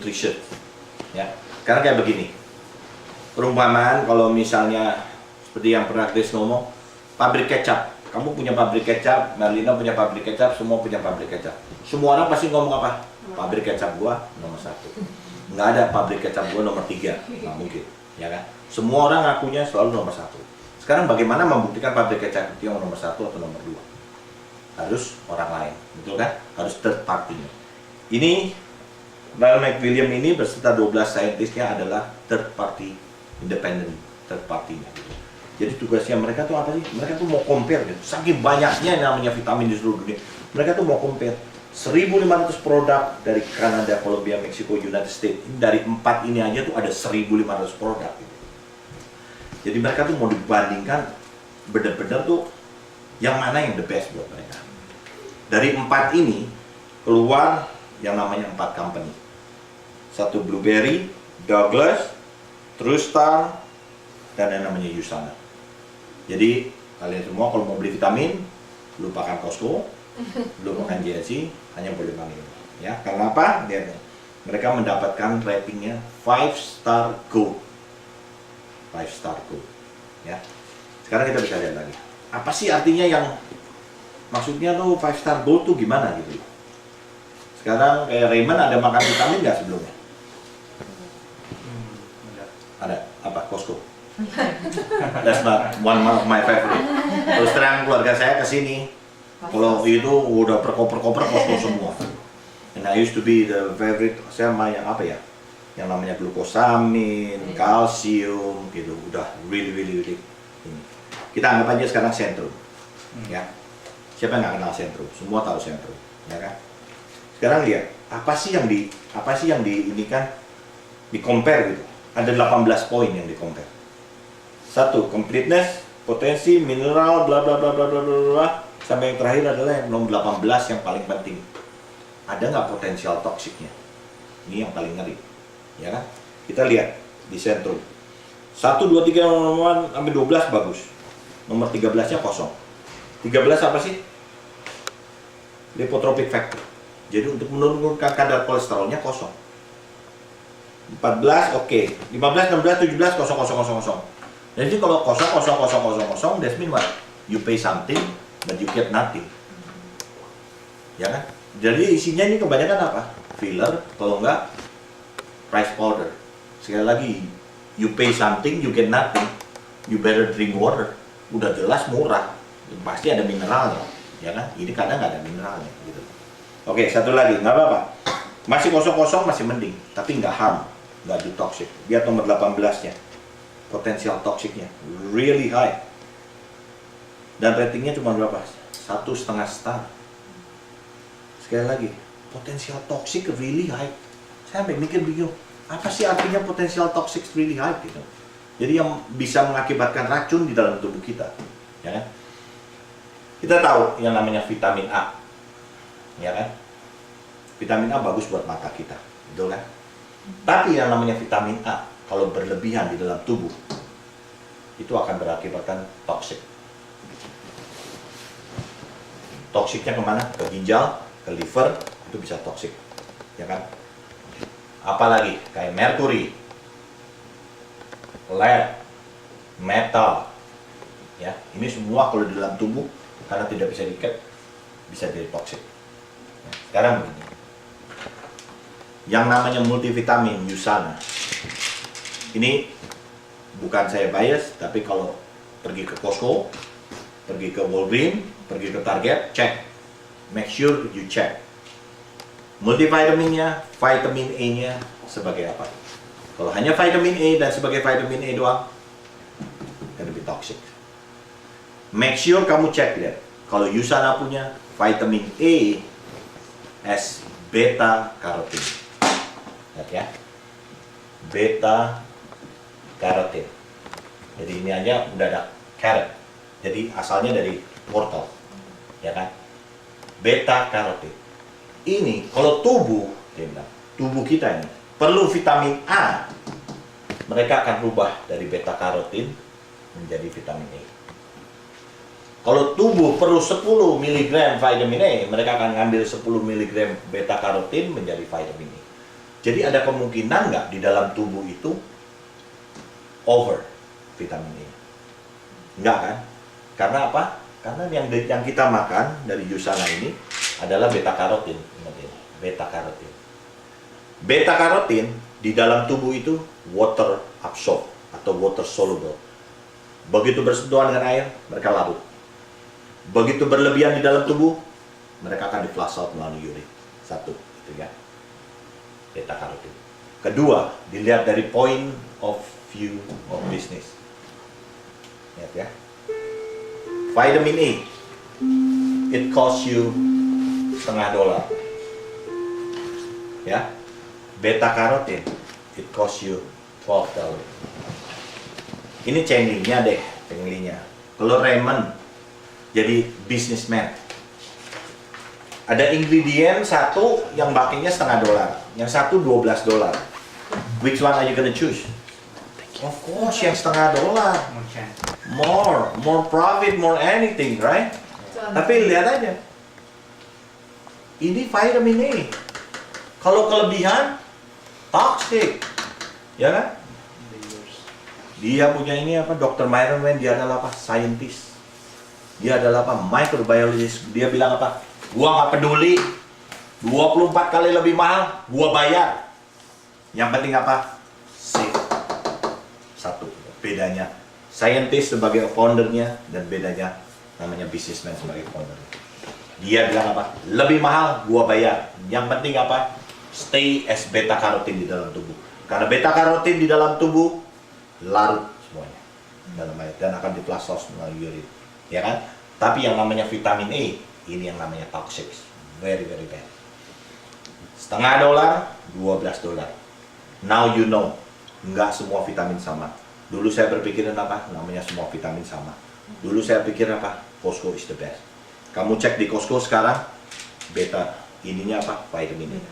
nutrition. Ya, karena kayak begini. Perumpamaan kalau misalnya seperti yang pernah Chris ngomong, pabrik kecap. Kamu punya pabrik kecap, Merlina punya pabrik kecap, semua punya pabrik kecap. Semua orang pasti ngomong apa? Pabrik kecap gua nomor 1. Nggak ada pabrik kecap gua nomor 3, nggak mungkin, ya kan? Semua orang ngakunya selalu nomor 1. Sekarang bagaimana membuktikan pabrik kecap itu yang nomor 1 atau nomor 2? Harus orang lain, betul kan? Harus third party-nya. Ini Lyle McWilliam ini beserta 12 saintisnya adalah third party, independent third party-nya. Jadi tugasnya mereka tuh apa sih? Mereka tuh mau compare gitu. Saking banyaknya yang namanya vitamin di seluruh dunia. Mereka tuh mau compare 1.500 produk dari Kanada, Colombia, Meksiko, United States. Dari 4 ini aja tuh ada 1.500 produk gitu. Jadi mereka tuh mau dibandingkan benar-benar tuh yang mana yang the best buat mereka. Dari 4 ini keluar yang namanya 4 company. Satu Blueberry, Douglas, TrueStar, dan yang namanya USANA. Jadi kalian semua kalau mau beli vitamin, lupakan Costco, lupakan GNC, hanya boleh Manila. Ya, karena apa? Lihat, mereka mendapatkan ratingnya 5-star gold. 5-star gold. Ya. Sekarang kita bisa lihat lagi. Apa sih artinya yang maksudnya tuh 5-star gold tuh gimana gitu? Sekarang kayak Raymond ada makan vitamin nggak sebelumnya? Ada apa? Costco. That's not one of my favorite. Terus terang keluarga saya kesini, kalau itu udah perkoper-koper Costco semua. And I used to be the favorite. Saya main yang apa ya? Yang namanya glukosamin, kalsium, gitu. Udah really. Kita anggap aja sekarang Centrum, ya. Siapa yang nggak kenal Centrum? Semua tahu Centrum, ya kan? Sekarang lihat apa sih yang di ini kan di compare gitu. Ada 18 poin yang di compare. 1. Completeness, potensi, mineral, bla bla bla bla bla bla, sampai yang terakhir adalah yang nomor 18 yang paling penting. Ada nggak potensial toksiknya? Ini yang paling ngeri, ya kan? Kita lihat di Centrum. 1, 2, 3, sampai 12 bagus. Nomor 13-nya kosong. 13 apa sih? Lipotropic factor. Jadi untuk menurunkan kadar kolesterolnya kosong. 14 oke. 15, 16, 17 kosong kosong kosong kosong. Jadi kalau kosong kosong kosong kosong kosong, that's mean what? You pay something, but you get nothing. Ya kan? Jadi isinya ini kebanyakan apa? Filler, kalau enggak price powder. Sekali lagi, you pay something, you get nothing. You better drink water. Udah jelas murah, pasti ada mineralnya, ya kan? Ini kadang nggak ada mineralnya, gitu. Oke, satu lagi, nggak apa-apa. Masih kosong-kosong masih mending, tapi nggak harm, nggak di toxic. Lihat nomor 18-nya, potensial toksiknya really high. Dan ratingnya cuma berapa? 1,5 star. Sekali lagi, potensial toxic really high. Saya sampai mikir bingung, apa sih artinya potensial toxic really high gitu? Jadi yang bisa mengakibatkan racun di dalam tubuh kita, ya kan? Kita tahu yang namanya vitamin A, ya kan? Vitamin A bagus buat mata kita, betul kan? Tapi yang namanya vitamin A, kalau berlebihan di dalam tubuh, itu akan berakibatkan toksik. Toksiknya kemana? Ke ginjal, ke liver, itu bisa toksik, ya kan? Apalagi kayak merkuri, lead, metal, ya, ini semua kalau di dalam tubuh karena tidak bisa diikat bisa jadi toksik. Ya, sekarang begini, yang namanya multivitamin USANA, ini bukan saya bias, tapi kalau pergi ke Costco, pergi ke Walgreens, pergi ke Target, cek, make sure you check multivitaminnya, vitamin A-nya sebagai apa. Kalau hanya vitamin A dan sebagai vitamin A doang, akan lebih toxic. Make sure kamu cek, lihat. Kalau USANA punya vitamin A as beta carotene. Lihat ya. Beta carotene. Jadi ini aja udah ada carrot. Jadi asalnya dari wortel. Ya kan? Beta carotene. Ini kalau tubuh, dia bilang, tubuh kita ini perlu vitamin A, mereka akan rubah dari beta karotin menjadi vitamin A. Kalau tubuh perlu 10 mg vitamin A, mereka akan ngambil 10 mg beta karotin menjadi vitamin A. Jadi ada kemungkinan nggak di dalam tubuh itu over vitamin E? Enggak kan? Karena apa? Karena yang kita makan dari Yusana ini adalah beta karotin. Ingat ini, beta karotin. Beta karotin di dalam tubuh itu water absorb atau water soluble. Begitu bersentuhan dengan air, mereka larut. Begitu berlebihan di dalam tubuh, mereka akan di-flush out melalui urin. Satu, itu ya. Beta karotin. Kedua, dilihat dari point of view of business. Lihat ya. Vitamin E, it cost you $0.50. Ya. Beta karotin, it cost you $12. Ini Cheng-Li-nya deh, Cheng-Li-nya. Kalau Raymond jadi businessman, ada ingredient satu yang bakinya $0.50, yang satu $12. Which one are you gonna choose? Of course, yang $0.50. More profit, more anything, right? Tapi lihat aja, ini vitamin E. Kalau kelebihan, toxic, ya kan? Dia punya ini apa? Dr. Myron Wen, dia adalah apa? Scientist. Dia adalah apa? Microbiologist. Dia bilang apa? Gua nggak peduli, 24 kali lebih mahal, gua bayar. Yang penting apa? Safe. Satu, bedanya scientist sebagai foundernya dan bedanya namanya businessman sebagai founder. Dia bilang apa? Lebih mahal, gua bayar. Yang penting apa? Stay as beta karotin di dalam tubuh. Karena beta karotin di dalam tubuh larut semuanya dalam air dan akan di-flush out melalui urin, ya kan? Tapi yang namanya vitamin E, ini yang namanya toxic, very bad. $0.50, $12. Now you know, nggak semua vitamin sama. Dulu saya berpikiran apa? Namanya semua vitamin sama. Dulu saya pikir apa? Costco is the best. Kamu cek di Costco sekarang, beta ininya apa? Vitamin E.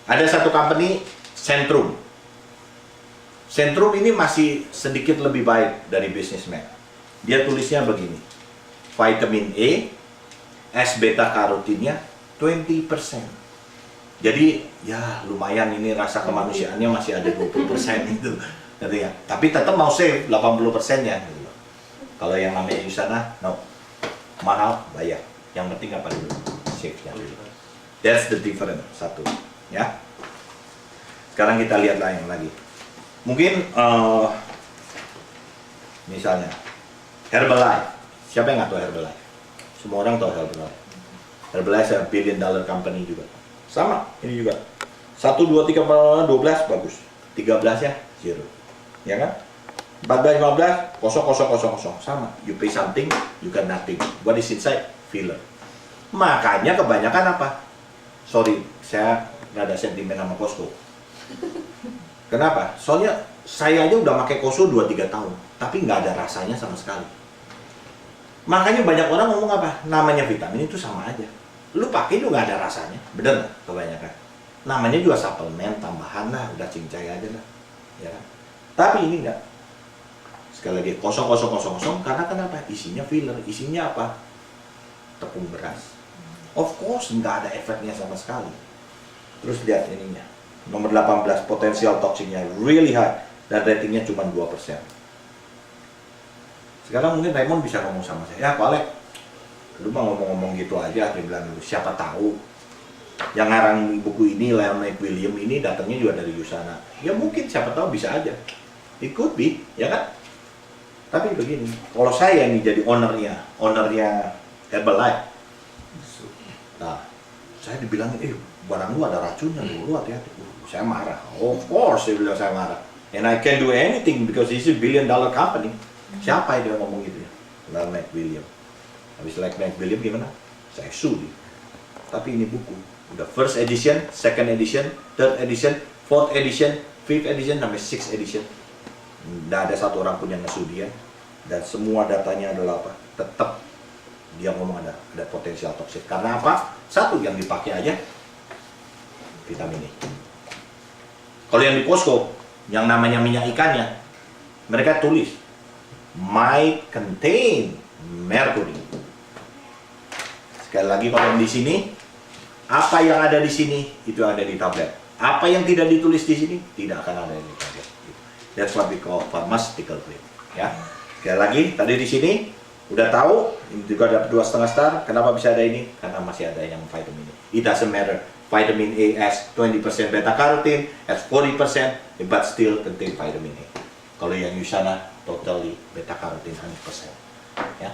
Ada satu company, Centrum. Centrum ini masih sedikit lebih baik dari businessman. Dia tulisnya begini, vitamin E, S beta karotinnya 20%. Jadi ya lumayan, ini rasa kemanusiaannya masih ada 20% itu. Ya. Tapi tetap mau save 80%-nya. Gitu. Kalau yang namanya Yusana, no. Mahal, bayar. Yang penting apa dulu? Save-nya dulu. That's the difference, satu. Ya. Sekarang kita lihat yang lagi. Mungkin misalnya Herbalife. Siapa yang nggak tahu Herbalife? Semua orang tahu Herbalife. Herbalife adalah $1 billion company juga. Sama, ini juga. 1, 2, 3, 4, 12 bagus. 13 ya, 0. Ya kan? 14, 15, 0, sama. You pay something, you get nothing. What is inside? Filler. Makanya kebanyakan apa? Sorry, saya rada sentimen sama Costco. Kenapa? Soalnya saya aja udah pakai Costco 2-3 tahun, tapi nggak ada rasanya sama sekali. Makanya banyak orang ngomong apa? Namanya vitamin itu sama aja. Lu pakai juga nggak ada rasanya, bener kebanyakan. Namanya juga suplemen tambahan lah, udah cincai aja lah, ya kan? Tapi ini nggak. Sekali lagi 0, karena kenapa? Isinya filler, isinya apa? Tepung beras. Of course nggak ada efeknya sama sekali. Terus lihat ininya. Nomor 18, potensial toksiknya really high dan ratingnya cuma 2%. Sekarang mungkin Raymond bisa ngomong sama saya, ya Pak Alek, lu mah ngomong-ngomong gitu aja, dia bilang dulu, siapa tahu yang ngarang buku ini, Leon McWilliam ini datangnya juga dari Yusana. Ya mungkin, siapa tahu bisa aja. It could be, ya kan? Tapi begini, kalau saya nih jadi ownernya Herbalife, nah, saya dibilang, barang lu ada racunnya, lu hati-hati. Saya marah. Of course, saya bilang saya marah. And I can do anything because it's a $1 billion company. Siapa yang dia ngomong gitu ya? Leon McWilliam. Habis Leon McWilliam gimana? Saya sue dia. Tapi ini buku. Udah first edition, second edition, third edition, fourth edition, fifth edition, sampai sixth edition. Nggak ada satu orang pun yang nge-sue dia. Dan semua datanya adalah apa? Tetap dia ngomong ada potensial toksik. Karena apa? Satu yang dipakai aja vitamin E. Kalau yang di Costco, yang namanya minyak ikannya, mereka tulis might contain mercury. Sekali lagi, kalau di sini, apa yang ada di sini itu ada di tablet. Apa yang tidak ditulis di sini tidak akan ada yang dipakai. That's what we call pharmaceutical grade. Ya. Sekali lagi, tadi di sini udah tahu, ini juga ada 2,5 star. Kenapa bisa ada ini? Karena masih ada yang vitamin A. It doesn't matter. Vitamin A has 20% beta carotene, has 40%, but still contain vitamin A. Kalau yang Usana totally beta carotene 100%. Ya.